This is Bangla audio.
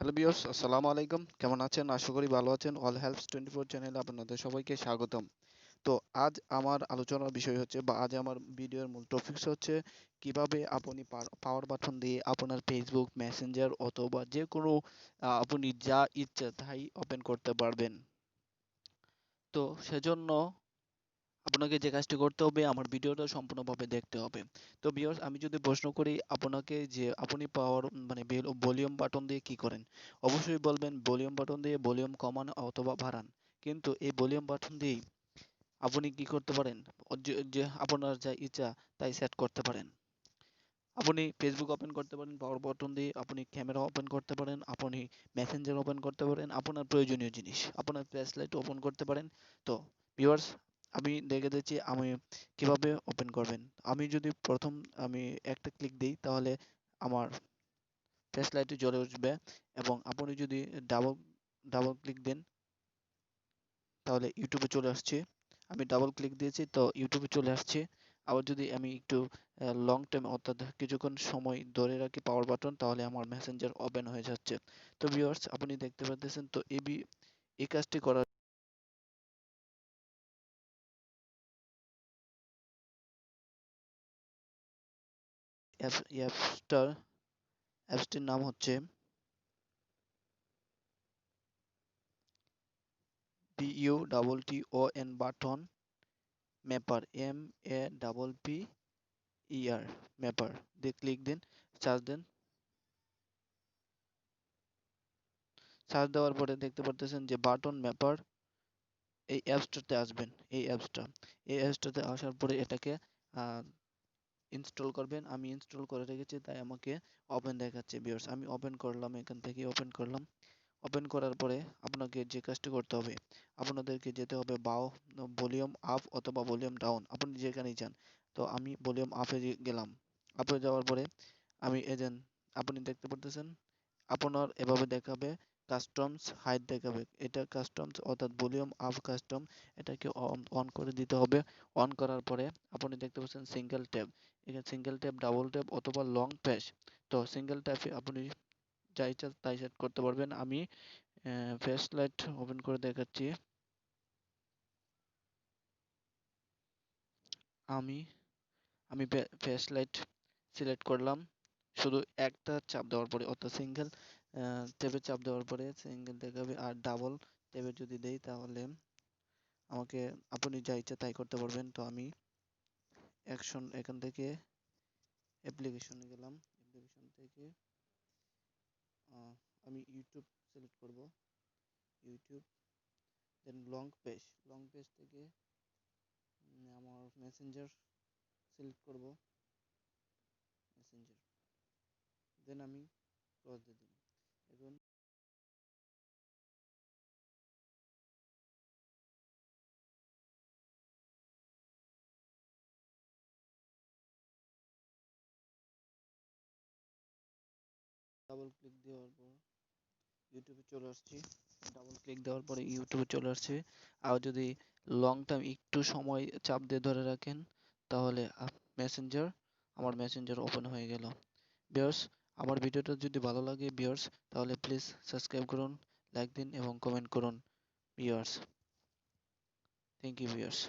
হ্যালো ভিউয়ার্স, আসসালামু আলাইকুম। কেমন আছেন? আশা করি ভালো আছেন। অল হেল্পস 24 চ্যানেলে আপনাদের সবাইকে স্বাগতম। তো আজ আমার আলোচনার বিষয় হচ্ছে বা আজ আমার ভিডিওর মূল টপিকস হচ্ছে কিভাবে আপনি পাওয়ার বাটন দিয়ে আপনার ফেসবুক, মেসেঞ্জার অথবা যে কোনো আপনি যা ইচ্ছা তাই ওপেন করতে পারবেন। তো সেজন্য আপনাকে যে কাজটি করতে হবে আমার ভিডিওটা সম্পূর্ণভাবে দেখতে হবে। তো ভিউয়ার্স, আমি যদি প্রশ্ন করি আপনাকে যে আপনি পাওয়ার মানে ভলিউম বাটন দিয়ে কি করেন? অবশ্যই বলবেন ভলিউম বাটন দিয়ে ভলিউম কমান অথবা বাড়ান। কিন্তু এই ভলিউম বাটন দিয়েই আপনি কি করতে পারেন? যে আপনার যা ইচ্ছা তাই সেট করতে পারেন। আপনি ফেসবুক ওপেন করতে পারেন পাওয়ার বাটন দিয়ে, আপনি ক্যামেরা ওপেন করতে পারেন, আপনি মেসেঞ্জার ওপেন করতে পারেন, আপনার প্রয়োজনীয় জিনিস আপনার ফ্ল্যাশ লাইট ওপেন করতে পারেন। তো ভিউয়ার্স, আমি দেখে দিচ্ছি আমি কিভাবে ওপেন করবেন। আমি যদি প্রথম আমি একটা ক্লিক দিই তাহলে আমার ফ্ল্যাশ লাইটটি জ্বলে উঠবে এবং আপনি যদি ডাবল ডাবল ক্লিক দেন তাহলে ইউটিউবে চলে আসছে। আমি ডাবল ক্লিক দিয়েছি তো ইউটিউবে চলে আসছে। আবার যদি আমি একটু লং টাইম অর্থাৎ কিছুক্ষণ সময় ধরে রাখি পাওয়ার বাটন তাহলে আমার মেসেঞ্জার ওপেন হয়ে যাচ্ছে। তো ভিউয়ার্স, আপনি দেখতে পাচ্ছেন তো এই কাজটি করার অ্যাপসটার অ্যাপসটির নাম হচ্ছে BUTTON বাটন ম্যাপার, MAPPER ম্যাপার দিয়ে ক্লিক দিন, সার্চ দেন। সার্চ দেওয়ার পরে দেখতে পারতেছেন যে বাটন ম্যাপার এই অ্যাপসটাতে আসবেন। এই অ্যাপসটাতে আসার পরে এটাকে ইনস্টল করবেন। আমি ইনস্টল করে রেখেছি তাই আমাকে ওপেন দেখাচ্ছে। ভিউয়ার্স, আমি ওপেন করলাম, এখান থেকে ওপেন করলাম। ওপেন করার পরে আপনাকে যে কাজটি করতে হবে, আপনাদেরকে যেতে হবে ভলিউম আপ অথবা ভলিউম ডাউন, আপনি যেখানেই যান। তো আমি ভলিউম আপে গেলাম। আপে যাওয়ার পরে আমি এজেন্ট আপনি দেখতে পারতেছেন আপনার এভাবে দেখাবে, কাস্টমস হাইড দেখাবে। এটা কাস্টমস অর্থাৎ ভলিউম আপ কাস্টম, এটাকে অন করে দিতে হবে। অন করার পরে আপনি দেখতে পাচ্ছেন সিঙ্গেল ট্যাব, এখানে সিঙ্গেল ট্যাব, ডাবল ট্যাব অথবা লং প্রেস। তো সিঙ্গেল ট্যাবে আপনি যা ইচ্ছা তাই সেট করতে পারবেন। আমি ফ্ল্যাশ লাইট ওপেন করে দেখাচ্ছি। আমি আমি ফ্ল্যাশ লাইট সিলেক্ট করলাম। শুধু একটা চাপ দেওয়ার পরে অর্থাৎ সিঙ্গেল ট্যাবে চাপ দেওয়ার পরে সিঙ্গেল দেখাবে, আর ডাবল ট্যাবে যদি দেই তাহলে আমাকে আপনি যা ইচ্ছা তাই করতে পারবেন। তো আমি এখান থেকে অ্যাপ্লিকেশনে গেলাম। অ্যাপ্লিকেশন থেকে আহ, আমি ইউটিউব সিলেক্ট করব। ইউটিউব, দেন লং পেজ থেকে আমার মেসেঞ্জার সিলেক্ট করব। মেসেঞ্জার, দেন আমি ক্রস দিয়ে দিলাম। এখন ডাবল ক্লিক দেওয়ার পর ইউটিউবে চলে আসছি। ডাবল ক্লিক দেওয়ার পরে ইউটিউবে চলে আসছে। আর যদি লং টাইম একটু সময় চাপ দিয়ে ধরে রাখেন তাহলে মেসেঞ্জার আমার মেসেঞ্জার ওপেন হয়ে গেল। ভিউয়ার্স, আমার ভিডিওটা যদি ভালো লাগে ভিউয়ার্স তাহলে প্লিজ সাবস্ক্রাইব করুন, লাইক দিন এবং কমেন্ট করুন ভিউয়ার্স। Thank you viewers.